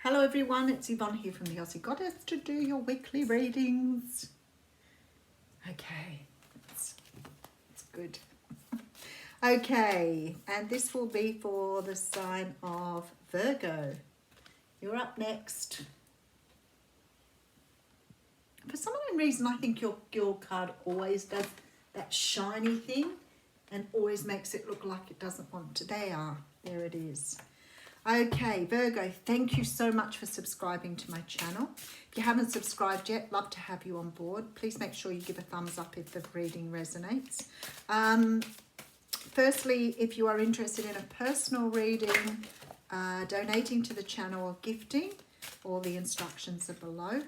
Hello everyone, it's Yvonne here from the Aussie Goddess to do your weekly readings. Okay, it's good. Okay, and this will be for the sign of Virgo. You're up next. For some unknown reason, I think your card always does that shiny thing and always makes it look like it doesn't want to. There it is. Okay, Virgo, thank you so much for subscribing to my channel. If you haven't subscribed yet, love to have you on board. Please make sure you give a thumbs up if the reading resonates. Firstly, if you are interested in a personal reading, donating to the channel or gifting, all the instructions are below.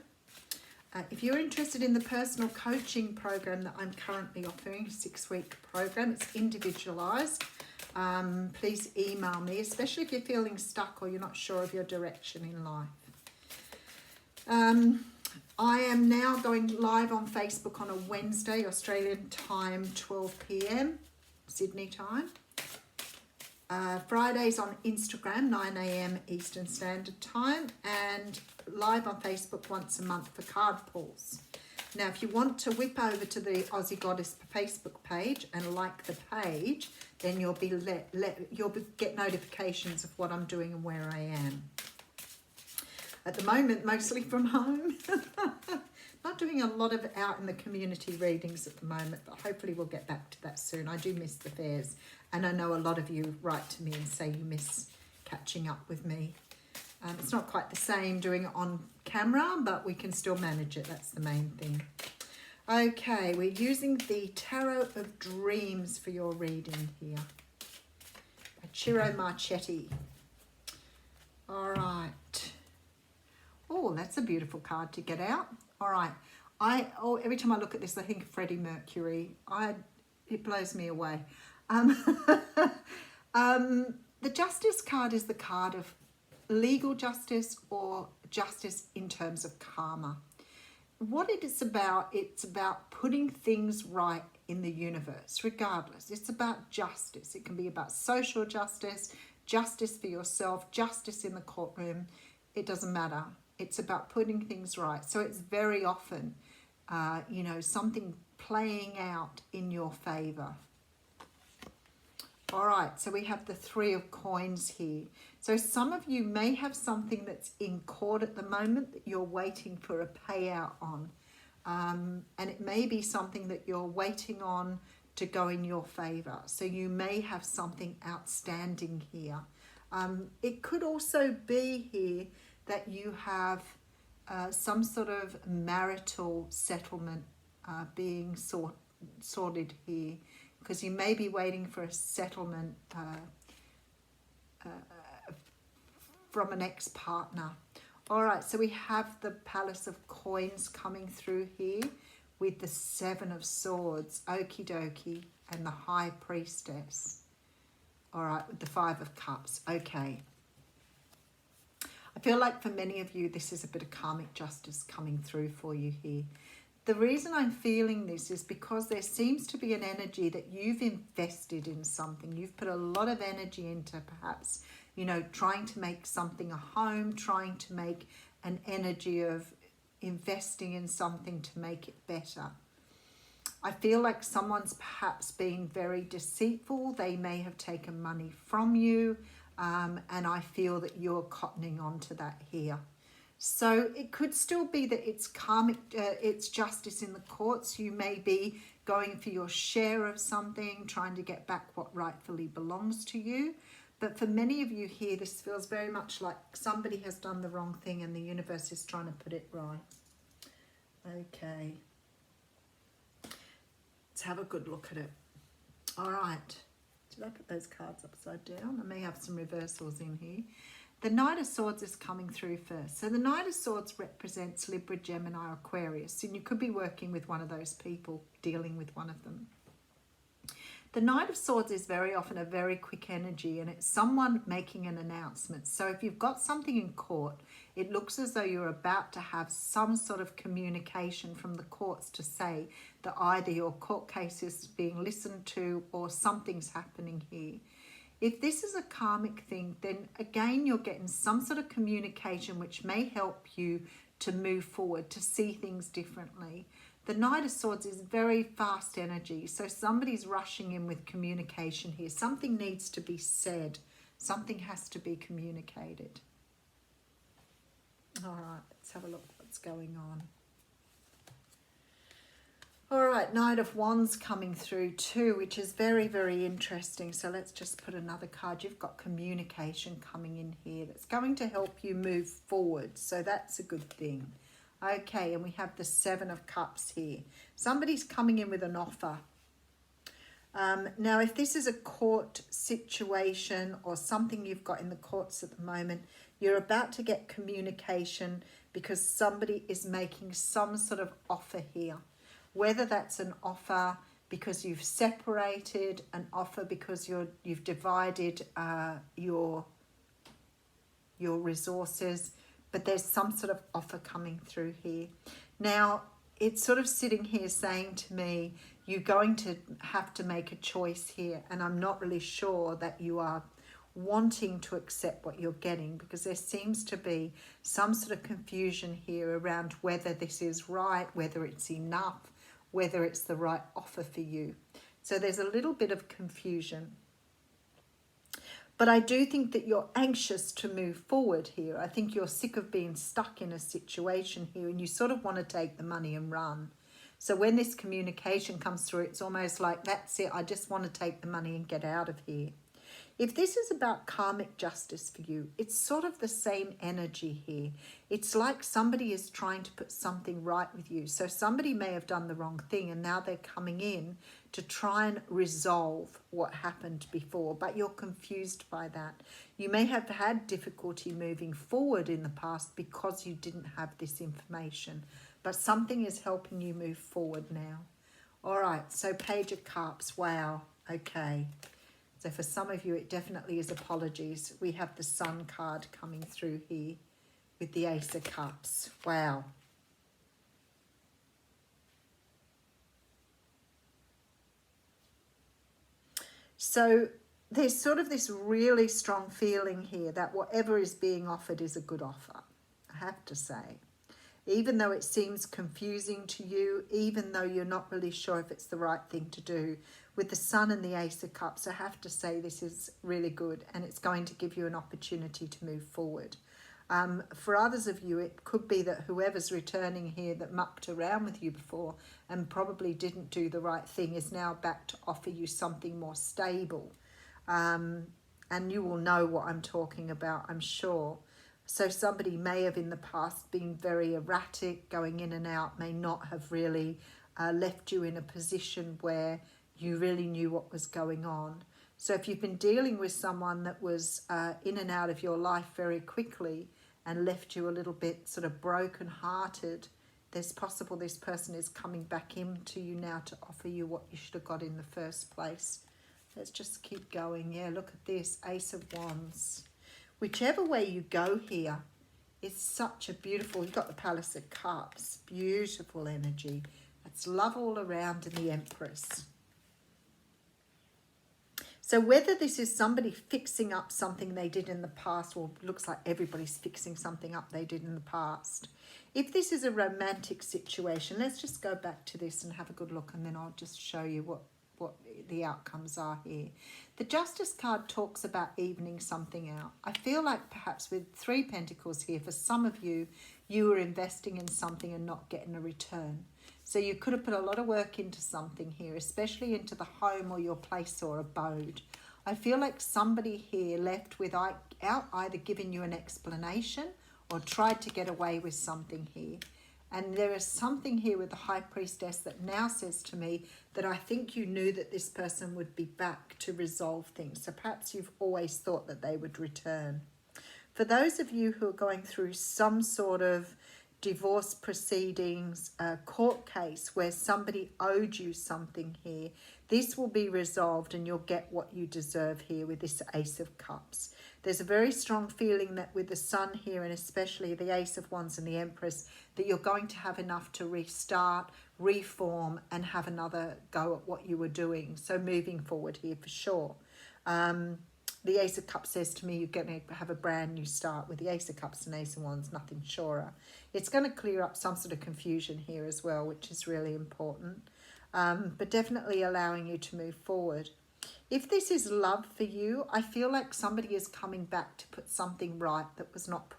If you're interested in the personal coaching program that I'm currently offering, a 6-week program, it's individualised. Please email me, especially if you're feeling stuck or you're not sure of your direction in life. I am now going live on Facebook on a Wednesday, Australian time, 12 p.m, Sydney time. Fridays on Instagram, 9 a.m. Eastern Standard Time, and live on Facebook once a month for card pulls. Now, if you want to whip over to the Aussie Goddess Facebook page and like the page, then you'll get notifications of what I'm doing and where I am. At the moment, mostly from home. Not doing a lot of out in the community readings at the moment, but hopefully we'll get back to that soon. I do miss the fairs, and I know a lot of you write to me and say you miss catching up with me. It's not quite the same doing it on camera, but we can still manage it. That's the main thing. Okay, we're using the Tarot of Dreams for your reading here. By Ciro Marchetti. All right. Oh, that's a beautiful card to get out. All right. Every time I look at this, I think of Freddie Mercury. It blows me away. The Justice card is the card of legal justice or justice in terms of karma. What it is about, it's about putting things right in the universe, regardless. It's about justice. It can be about social justice, justice for yourself, justice in the courtroom. It doesn't matter. It's about putting things right. So it's very often, something playing out in your favor. All right, so we have the 3 of coins here. So some of you may have something that's in court at the moment that you're waiting for a payout on. And it may be something that you're waiting on to go in your favor. So you may have something outstanding here. It could also be here that you have some sort of marital settlement being sorted here, because you may be waiting for a settlement from an ex-partner. All right, so we have the Palace of Coins coming through here with the 7 of Swords, okie dokie, and the High Priestess. All right, with the 5 of Cups, okay. I feel like for many of you, this is a bit of karmic justice coming through for you here. The reason I'm feeling this is because there seems to be an energy that you've invested in something. You've put a lot of energy into perhaps, trying to make something a home, trying to make an energy of investing in something to make it better. I feel like someone's perhaps being very deceitful. They may have taken money from you, and I feel that you're cottoning on to that here. So it could still be that it's karmic, it's justice in the courts. You may be going for your share of something, trying to get back what rightfully belongs to you. But for many of you here, this feels very much like somebody has done the wrong thing and the universe is trying to put it right. Okay. Let's have a good look at it. All right. Did I put those cards upside down? I may have some reversals in here. The Knight of Swords is coming through first. So the Knight of Swords represents Libra, Gemini, Aquarius. And you could be working with one of those people, dealing with one of them. The Knight of Swords is very often a very quick energy, and it's someone making an announcement. So if you've got something in court, it looks as though you're about to have some sort of communication from the courts to say that either your court case is being listened to or something's happening here. If this is a karmic thing, then again, you're getting some sort of communication which may help you to move forward, to see things differently. The Knight of Swords is very fast energy, so somebody's rushing in with communication here. Something needs to be said. Something has to be communicated. All right, let's have a look what's going on. All right, Knight of Wands coming through too, which is very, very interesting. So let's just put another card. You've got communication coming in here that's going to help you move forward. So that's a good thing. Okay, and we have the Seven of Cups here. Somebody's coming in with an offer. Now, if this is a court situation or something you've got in the courts at the moment, you're about to get communication because somebody is making some sort of offer here. Whether that's an offer because you've separated, an offer because you've divided your resources, but there's some sort of offer coming through here. Now, it's sort of sitting here saying to me, you're going to have to make a choice here, and I'm not really sure that you are wanting to accept what you're getting, because there seems to be some sort of confusion here around whether this is right, whether it's enough, whether it's the right offer for you. So there's a little bit of confusion. But I do think that you're anxious to move forward here. I think you're sick of being stuck in a situation here and you sort of want to take the money and run. So when this communication comes through, it's almost like, that's it, I just want to take the money and get out of here. If this is about karmic justice for you, it's sort of the same energy here. It's like somebody is trying to put something right with you. So somebody may have done the wrong thing and now they're coming in to try and resolve what happened before, but you're confused by that. You may have had difficulty moving forward in the past because you didn't have this information, but something is helping you move forward now. All right, so Page of Cups, wow, okay. So for some of you, it definitely is apologies. We have the Sun card coming through here with the Ace of Cups. Wow. So there's sort of this really strong feeling here that whatever is being offered is a good offer, I have to say. Even though it seems confusing to you, even though you're not really sure if it's the right thing to do, with the Sun and the Ace of Cups, I have to say this is really good and it's going to give you an opportunity to move forward. For others of you, it could be that whoever's returning here that mucked around with you before and probably didn't do the right thing is now back to offer you something more stable. And you will know what I'm talking about, I'm sure. So somebody may have in the past been very erratic, going in and out, may not have really left you in a position where you really knew what was going on. So if you've been dealing with someone that was in and out of your life very quickly and left you a little bit sort of broken-hearted, there's possible this person is coming back into you now to offer you what you should have got in the first place. Let's just keep going. Yeah, look at this, Ace of Wands. Whichever way you go here, it's such a beautiful, you've got the Palace of Cups, beautiful energy. It's love all around in the Empress. So whether this is somebody fixing up something they did in the past, or looks like everybody's fixing something up they did in the past. If this is a romantic situation, let's just go back to this and have a good look, and then I'll just show you what the outcomes are here. The Justice card talks about evening something out. I feel like perhaps with 3 Pentacles here, for some of you, you were investing in something and not getting a return. So you could have put a lot of work into something here, especially into the home or your place or abode. I feel like somebody here left without either giving you an explanation or tried to get away with something here. And there is something here with the High Priestess that now says to me that I think you knew that this person would be back to resolve things. So perhaps you've always thought that they would return. For those of you who are going through some sort of divorce proceedings, court case where somebody owed you something here, this will be resolved and you'll get what you deserve here with this Ace of Cups. There's a very strong feeling that with the Sun here, and especially the Ace of Wands and the Empress, that you're going to have enough to restart, reform, and have another go at what you were doing. So moving forward here for sure. The Ace of Cups says to me, you're going to have a brand new start. With the Ace of Cups and Ace of Wands, nothing surer. It's going to clear up some sort of confusion here as well, which is really important. But definitely allowing you to move forward. If this is love for you, I feel like somebody is coming back to put something right that was not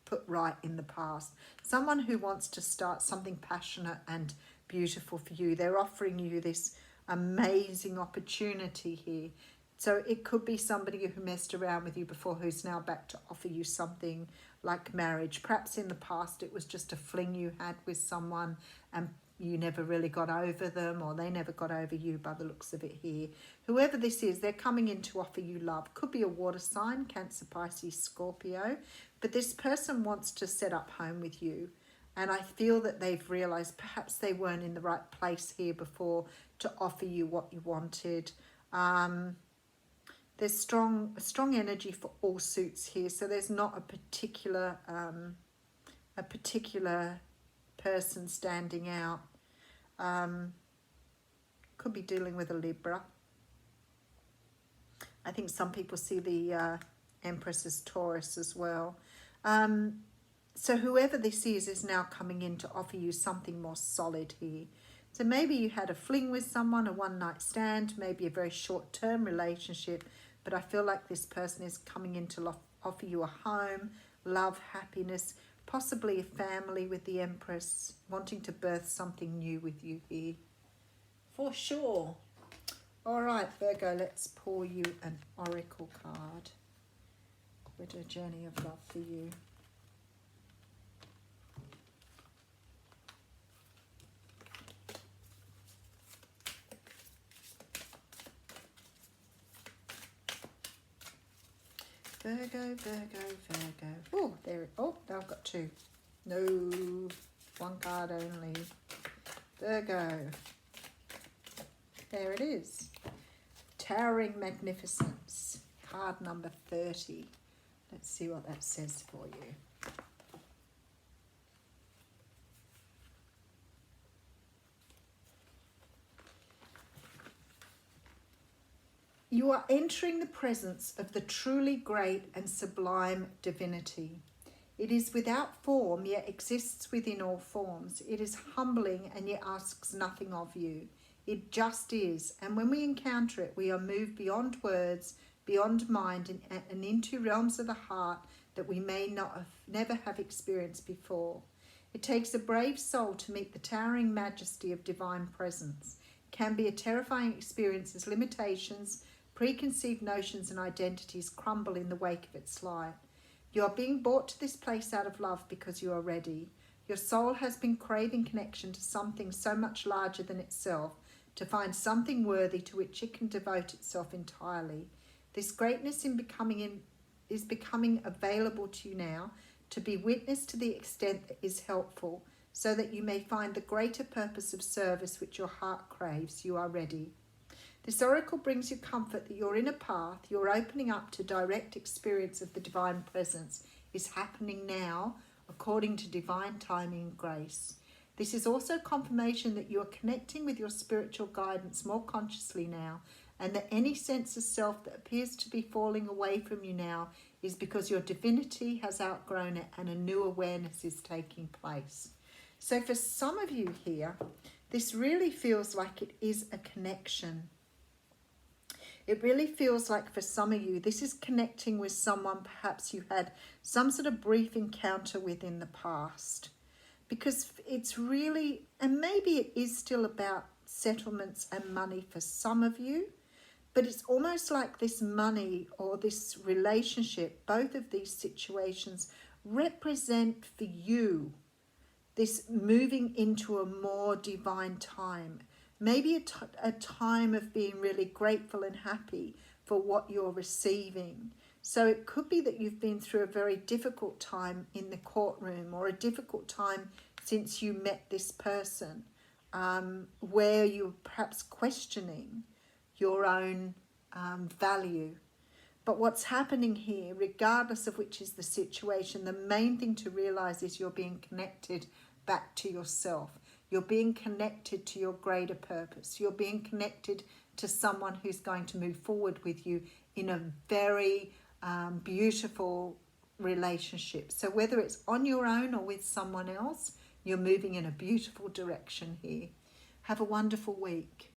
put right in the past. Someone who wants to start something passionate and beautiful for you. They're offering you this amazing opportunity here. So it could be somebody who messed around with you before who's now back to offer you something like marriage. Perhaps in the past it was just a fling you had with someone and you never really got over them, or they never got over you by the looks of it here. Whoever this is, they're coming in to offer you love. Could be a water sign, Cancer, Pisces, Scorpio. But this person wants to set up home with you. And I feel that they've realised perhaps they weren't in the right place here before to offer you what you wanted. There's strong energy for all suits here. So there's not a particular person standing out. Could be dealing with a Libra. I think some people see the Empress as Taurus as well. So whoever this is now coming in to offer you something more solid here. So maybe you had a fling with someone, a one-night stand, maybe a very short-term relationship, but I feel like this person is coming in to offer you a home, love, happiness, possibly a family with the Empress, wanting to birth something new with you here. For sure. All right, Virgo, let's pull you an oracle card. With a journey of love for you. Virgo, Virgo, Virgo. Oh, there. Oh, now I've got two. No, one card only. Virgo. There it is. Towering Magnificence. Card number 30. Let's see what that says for you. You are entering the presence of the truly great and sublime divinity. It is without form, yet exists within all forms. It is humbling and yet asks nothing of you. It just is. And when we encounter it, we are moved beyond words, beyond mind, and into realms of the heart that we may never have experienced before. It takes a brave soul to meet the towering majesty of divine presence. It can be a terrifying experience as limitations, preconceived notions and identities crumble in the wake of its light. You are being brought to this place out of love because you are ready. Your soul has been craving connection to something so much larger than itself, to find something worthy to which it can devote itself entirely. This greatness is becoming available to you now, to be witnessed to the extent that is helpful, so that you may find the greater purpose of service which your heart craves. You are ready. This oracle brings you comfort that you're in a path, you're opening up to direct experience of the divine presence is happening now according to divine timing and grace. This is also confirmation that you are connecting with your spiritual guidance more consciously now, and that any sense of self that appears to be falling away from you now is because your divinity has outgrown it and a new awareness is taking place. So for some of you here, this really feels like it is a connection. It really feels like for some of you, this is connecting with someone perhaps you had some sort of brief encounter with in the past. Because it's really, and maybe it is still about settlements and money for some of you, but it's almost like this money or this relationship, both of these situations represent for you this moving into a more divine time. Maybe a time of being really grateful and happy for what you're receiving. So it could be that you've been through a very difficult time in the courtroom, or a difficult time since you met this person, where you're perhaps questioning your own value. But what's happening here, regardless of which is the situation, the main thing to realize is you're being connected back to yourself. You're being connected to your greater purpose. You're being connected to someone who's going to move forward with you in a very beautiful relationship. So whether it's on your own or with someone else, you're moving in a beautiful direction here. Have a wonderful week.